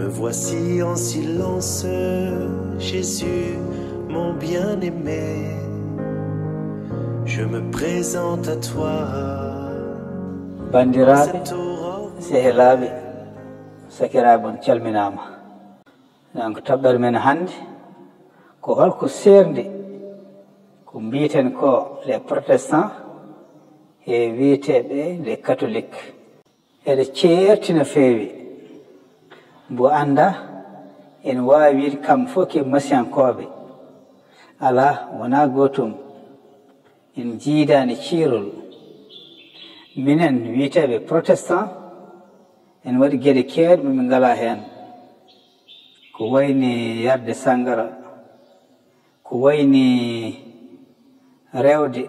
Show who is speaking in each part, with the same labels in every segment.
Speaker 1: Me voici en silence, Jésus, mon bien-aimé. Je me présente à toi.
Speaker 2: Bandiraɓe sehelaaɓe sakiraaɓe on calminaama. Donc toɓɓere men hannde ko holko seernde ko mbiyeten ko les protestants e wiyeteeɓe les catholiques. Eɗe ceerti no feewi mbo annda en waawi wiide kamɓe fof ke masiyankooɓe alaa wonaa gootum en jiidaani ciirol minen wiyeteeɓe protestant en waɗi geɗe keewɗe min ngalaa heen ko wayni yarde sangara ko wayni rewde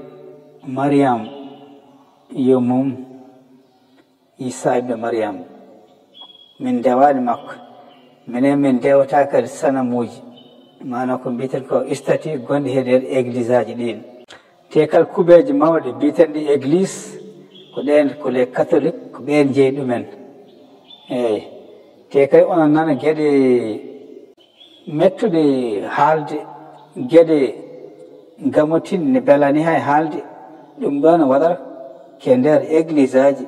Speaker 2: Mariam yo mum Isa ibne Mariam min ndewaani makko minen min ndewataa kadi sanamuuji maanaam ko mbiyeten ko statut gonɗi he nder église aji ɗin te kala kuɓeeje mawɗe mbiyeten ɗi église ko ɗen ko les catholiques ko ɓen jeeyi ɗumen eyi te kadi onon nana geɗe mettuɗe haalde geɗe gamotinɗe ne belani hay haalde ɗum ɗo no waɗata ke nder église aji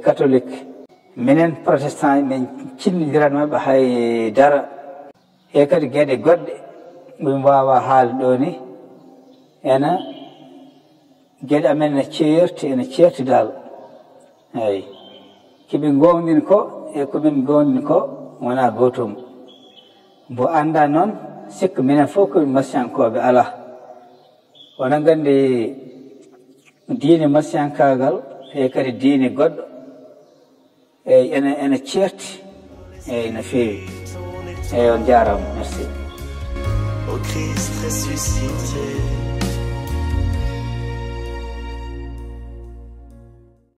Speaker 2: catholique minen protestant min cinnodirat maɓɓe hay dara e kadi geɗe goɗɗe min wawa haalde ɗo ni ena geɗe amen ene ceerti dal eyi koɓe gowdini ko e komin gowdini ko wona gotum mbo anda noon sikka minen fof komin masiyankoɓe ala onon gandi diine masiyankagal e kadi diine goɗɗo eyi ene ceerti eyi no feewi eyi on jarama merci.
Speaker 1: Au Christ ressuscité.